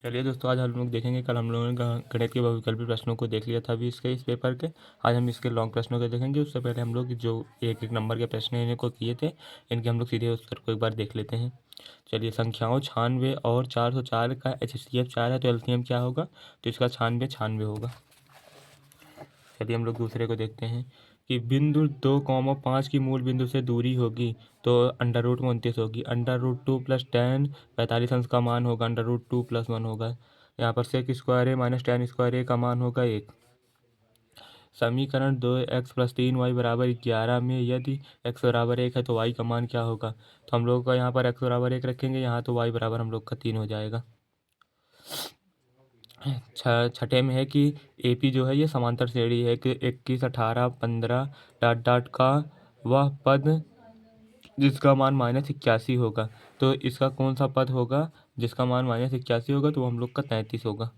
चलिए दोस्तों, आज हम लोग देखेंगे। कल हम लोगों ने गणित के बहुविकल्पी प्रश्नों को देख लिया था अभी इस पेपर के। आज हम इसके लॉन्ग प्रश्नों को देखेंगे। उससे पहले हम लोग जो एक एक नंबर के प्रश्न हैं इनको किए थे, इनके हम लोग सीधे उत्तर को एक बार देख लेते हैं। चलिए, संख्याओं 96 और 404 का HCF 4 है तो LCM क्या होगा? तो इसका 96 होगा। चलिए हम लोग दूसरे को देखते हैं कि बिंदु 2,5 की मूल बिंदु से दूरी होगी तो √29 होगी। √2 + 10 45 अंश का मान होगा। √2 + 1 होगा। यहाँ पर सेक स्क्वायर ए माइनस टेन स्क्वायर ए का मान होगा 1। समीकरण 2x + 3y = 11 में यदि x = 1 है तो y का मान क्या होगा? तो हम लोग का यहाँ पर x = 1 रखेंगे, यहाँ तो y बराबर हम लोग का 3 हो जाएगा। छठे में है कि AP जो है ये समांतर श्रेणी है कि 21, 18, 15 डॉट डॉट का वह पद जिसका मान -81 होगा। तो इसका कौन सा पद होगा जिसका मान -81 होगा? तो हम लोग का 33 होगा।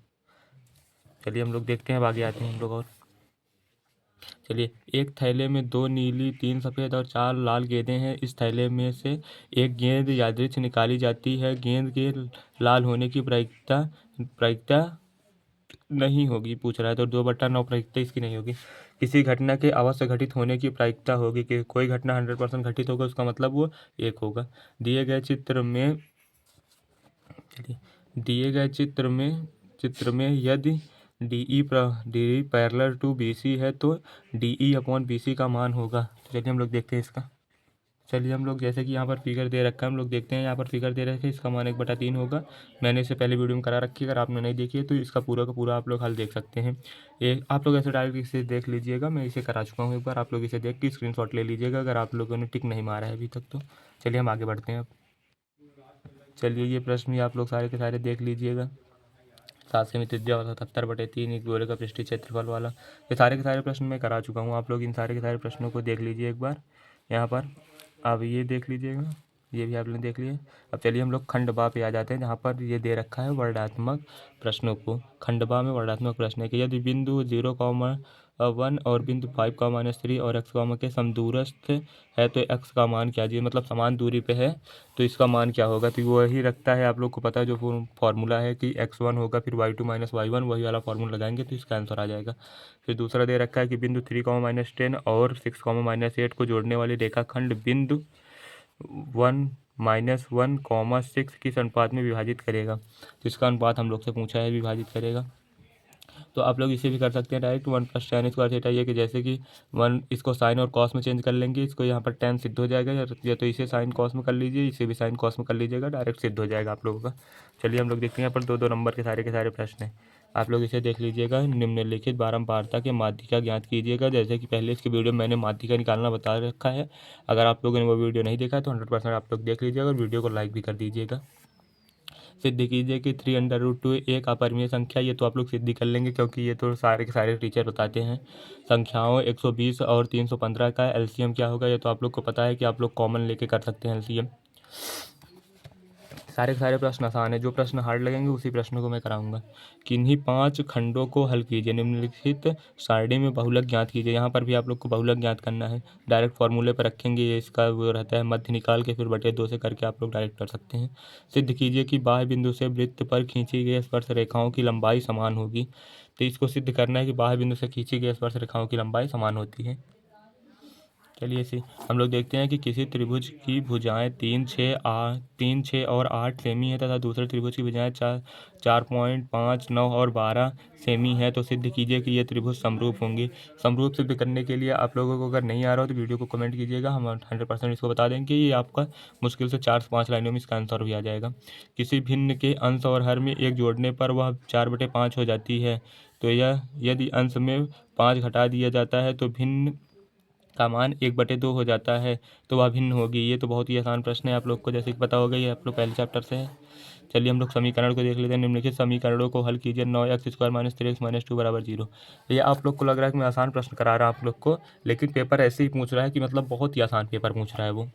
चलिए हम लोग देखते हैं, अब आगे आते हैं हम लोग। और चलिए, एक थैले में 2 नीली, 3 सफ़ेद और 4 लाल गेंदें हैं। इस थैले में से एक गेंद यादृच्छिक निकाली जाती है। गेंद के लाल होने की प्रायिकता नहीं होगी, पूछ रहा है। तो 2/9 प्रायिकता इसकी नहीं होगी। किसी घटना के अवश्य घटित होने की प्रायिकता होगी कि कोई घटना 100% घटित होगा, उसका मतलब वो 1 होगा। दिए गए चित्र में यदि DE पैरेलल टू BC है तो DE/BC का मान होगा। तो चलिए हम लोग देखते हैं इसका। चलिए हम लोग, जैसे कि यहाँ पर फिगर दे रखा है, हम लोग देखते हैं। यहाँ पर फिगर दे रखे, इसका मान 1/3 होगा। मैंने इसे पहले वीडियो में करा रखी है, अगर आपने नहीं देखी है तो इसका पूरा का पूरा आप लोग हल देख सकते हैं। आप लोग ऐसे डायरेक्ट इसे देख लीजिएगा, मैं इसे करा चुका हूँ एक बार। आप लोग इसे देख के स्क्रीनशॉट ले लीजिएगा अगर आप लोगों ने टिक नहीं मारा है अभी तक तो। चलिए हम आगे बढ़ते हैं अब। चलिए, ये प्रश्न भी आप लोग सारे के सारे देख लीजिएगा। 7 सेमी त्रिज्या वाला 77/3 एक गोले का पृष्ठीय क्षेत्रफल वाला, ये सारे के सारे प्रश्न मैं करा चुका हूँ। आप लोग इन सारे के सारे प्रश्नों को देख लीजिए एक बार यहाँ पर। अब ये देख लीजिएगा, ये भी आपने देख लिया। अब चलिए हम लोग खंड बा पे आ जाते हैं, जहाँ पर ये दे रखा है वर्णात्मक प्रश्नों को। खंड बा में वर्णात्मक प्रश्न है कि यदि बिंदु 0,1 और बिंदु 5,-3 और x, के समदूरस्थ है तो x का मान क्या चाहिए? मतलब समान दूरी पे है तो इसका मान क्या होगा? तो वो वही रखता है, आप लोग को पता है जो फॉर्मूला है कि x1 होगा फिर y2 - y1, वही वाला फॉर्मूला लगाएंगे तो इसका आंसर आ जाएगा। फिर दूसरा दे रखा है कि बिंदु 3, -10 और 6, -8 को जोड़ने वाली रेखाखंड बिंदु 1, -1, 6 किस अनुपात में विभाजित करेगा? तो इसका अनुपात हम लोग से पूछा है, विभाजित करेगा। तो आप लोग इसे भी कर सकते हैं डायरेक्ट। 1 + tan² ये कि जैसे कि 1 इसको साइन और कॉस में चेंज कर लेंगे, इसको यहाँ पर tan सिद्ध हो जाएगा, या तो इसे साइन कॉस में कर लीजिए, इसे भी साइन कॉस में कर लीजिएगा, डायरेक्ट सिद्ध हो जाएगा आप लोगों का। चलिए हम लोग देखते हैं, यहाँ पर 2-2 नंबर के सारे प्रश्न हैं। आप लोग इसे देख लीजिएगा। निम्नलिखित बारंबारता के माध्यिका ज्ञात कीजिएगा। जैसे कि पहले इसके वीडियो में मैंने माध्यिका निकालना बता रखा है। अगर आप लोगों ने वो वीडियो नहीं देखा है तो 100% आप लोग देख लीजिएगा और वीडियो को लाइक भी कर दीजिएगा। सिद्ध कीजिए कि 3√2 एक अपरिमेय संख्या। ये तो आप लोग सिद्ध कर लेंगे क्योंकि ये तो सारे के सारे टीचर बताते हैं। संख्याओं 120 और 315 का LCM क्या होगा? ये तो आप लोग को पता है कि आप लोग कॉमन लेके कर सकते हैं LCM। सारे के सारे प्रश्न आसान है, जो प्रश्न हार्ड लगेंगे उसी प्रश्नों को मैं कराऊंगा। किन्हीं 5 खंडों को हल कीजिए। निम्नलिखित सारणी में बहुलक ज्ञात कीजिए। यहाँ पर भी आप लोग को बहुलक ज्ञात करना है। डायरेक्ट फॉर्मूले पर रखेंगे, ये इसका वो रहता है, मध्य निकाल के फिर बटे 2 से करके आप लोग डायरेक्ट कर सकते हैं। सिद्ध कीजिए कि बाह्य बिंदु से वृत्त पर खींची गई स्पर्श रेखाओं की लंबाई समान होगी। तो इसको सिद्ध करना है कि बाह्य बिंदु से खींची गई स्पर्श रेखाओं की लंबाई समान होती है। चलिए इसे हम लोग देखते हैं कि किसी त्रिभुज की भुजाएं 3, 6 और 8 सेमी है तथा दूसरे त्रिभुज की भुजाएं 4.5, 9 और 12 सेमी है, तो सिद्ध कीजिए कि ये त्रिभुज समरूप होंगे। समरूप सिद्ध करने के लिए आप लोगों को अगर नहीं आ रहा हो तो वीडियो को कमेंट कीजिएगा, हम 100% इसको बता देंगे। ये आपका मुश्किल से 4 से 5 लाइनों में इसका आंसर भी आ जाएगा। किसी भिन्न के अंश और हर में 1 जोड़ने पर वह 4/5 हो जाती है। तो यह यदि अंश में 5 घटा दिया जाता है तो भिन्न का मान 1/2 हो जाता है, तो वह भिन्न होगी। ये तो बहुत ही आसान प्रश्न है, आप लोग को जैसे कि पता होगा, ये आप लोग पहले चैप्टर से है। चलिए हम लोग समीकरण को देख लेते हैं। निम्नलिखित समीकरणों को हल कीजिए। 9x² - 3x - 2 = 0। ये आप लोग को लग रहा है कि मैं आसान प्रश्न करा रहा हूँ आप लोग को, लेकिन पेपर ऐसे ही पूछ रहा है कि मतलब बहुत ही आसान पेपर पूछ रहा है वो।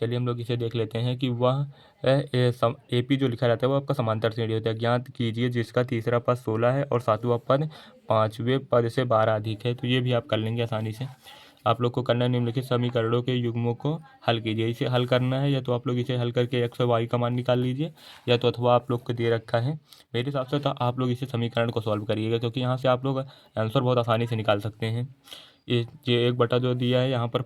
चलिए हम लोग इसे देख लेते हैं कि वह AP जो लिखा रहता है वो आपका समांतर श्रेणी होता है। ज्ञात कीजिए जिसका तीसरा पद 16 है और सातवां पद 5वें पद से 12 अधिक है। तो ये भी आप कर लेंगे आसानी से। आप लोग को करना है निम्नलिखित समीकरणों के युग्मों को हल कीजिए। इसे हल करना है या तो आप लोग इसे हल करके एक्स और वाई का मान निकाल लीजिए, या तो अथवा आप लोग को दे रखा है मेरे हिसाब से तो आप लोग इसे समीकरण को सॉल्व करिएगा, क्योंकि यहाँ से आप लोग आंसर बहुत आसानी से निकाल सकते हैं। ये 1 बटा जो दिया है यहाँ पर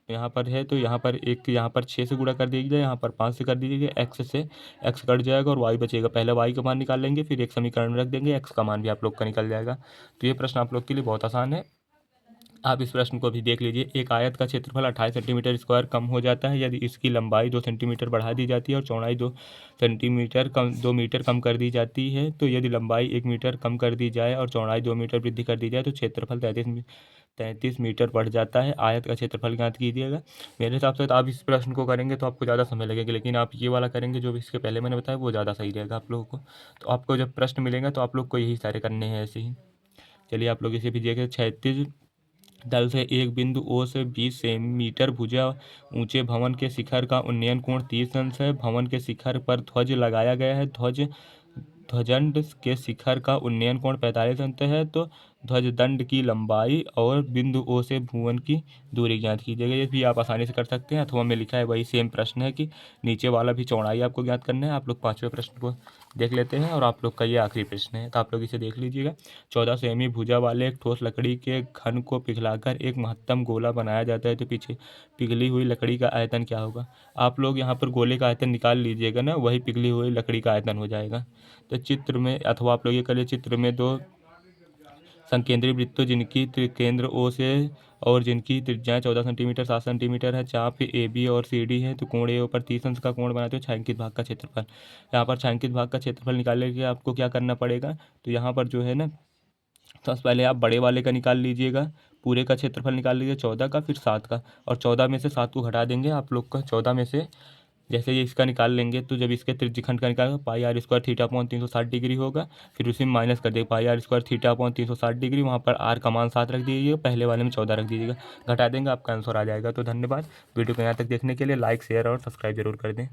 यहाँ पर है, तो यहाँ पर यहाँ पर 6 से गुणा कर दीजिए, यहाँ पर 5 से कर दीजिए, एक्स से एक्स कट जाएगा और वाई बचेगा। पहले वाई का मान निकाल लेंगे, फिर एक समीकरण में रख देंगे, एक्स का मान भी आप लोग का निकल जाएगा। तो ये प्रश्न आप लोग के लिए बहुत आसान है, आप इस प्रश्न को भी देख लीजिए। एक आयत का क्षेत्रफल 28 सेंटीमीटर स्क्वायर कम हो जाता है यदि इसकी लंबाई 2 सेंटीमीटर बढ़ा दी जाती है और चौड़ाई 2 मीटर कम कर दी जाती है। तो यदि लंबाई 1 मीटर कम कर दी जाए और चौड़ाई 2 मीटर वृद्धि कर दी जाए तो क्षेत्रफल 33 मीटर बढ़ जाता है। आयत का क्षेत्रफल ज्ञात कीजिएगा। मेरे हिसाब से तो आप इस प्रश्न को करेंगे तो आपको ज़्यादा समय लगेगा, लेकिन आप ये वाला करेंगे जो भी इसके पहले मैंने बताया वो ज़्यादा सही रहेगा आप लोगों को। तो आपको जब प्रश्न मिलेंगे तो आप लोग को यही सारे करने हैं ऐसे ही। चलिए आप लोग इसे भी देखिए। क्षैतिज तल से एक बिंदु ओ से 20 मीटर भुजा ऊंचे भवन के शिखर का उन्नयन कोण 30 अंश है। भवन के शिखर पर ध्वज लगाया गया है। ध्वजदंड के शिखर का उन्नयन कोण 45 अंश है। तो ध्वजदंड की लंबाई और बिंदु ओ से भुवन की दूरी ज्ञात कीजिएगा। ये भी आप आसानी से कर सकते हैं, अथवा में लिखा है वही सेम प्रश्न है कि नीचे वाला भी चौड़ाई आपको ज्ञात करना है। आप लोग 5वें प्रश्न को देख लेते हैं और आप लोग का ये आखिरी प्रश्न है, तो आप लोग इसे देख लीजिएगा। 14 सेमी भुजा वाले एक ठोस लकड़ी के घन को पिघलाकर एक महत्तम गोला बनाया जाता है, तो पीछे पिघली हुई लकड़ी का आयतन क्या होगा। आप लोग यहाँ पर गोले का आयतन निकाल लीजिएगा ना, वही पिघली हुई लकड़ी का आयतन हो जाएगा। तो चित्र में अथवा आप लोग ये करिए, चित्र में 2 संकेंद्रीय वृत्तों जिनकी त्रिकेंद्र ओ से और जिनकी त्रिज्याएं 14 सेंटीमीटर 7 सेंटीमीटर है, चाप ए बी और सी डी है, तो कोण ए पर 30 अंश का कोण बनाते हो। छायांकित भाग का क्षेत्रफल, यहाँ पर छायांकित भाग का क्षेत्रफल निकालने के लिए आपको क्या करना पड़ेगा, तो यहाँ पर जो है ना, तो पहले आप बड़े वाले का निकाल लीजिएगा, पूरे का क्षेत्रफल निकाल लीजिए 14 का, फिर 7 का, और 14 में से 7 को घटा देंगे आप लोग का। 14 में से जैसे ये इसका निकाल लेंगे तो जब इसके त्रिज्यखंड का निकालेंगे pi R square theta upon 360 degree होगा। फिर उसी में माइनस कर देंगे pi R square theta upon 360 degree, वहाँ पर आर का मान 7 रख दीजिएगा, पहले वाले में 14 रख दीजिएगा, घटा देंगे, आपका आंसर आ जाएगा। तो धन्यवाद वीडियो को यहाँ तक देखने के लिए। लाइक शेयर और सब्सक्राइब जरूर कर दें।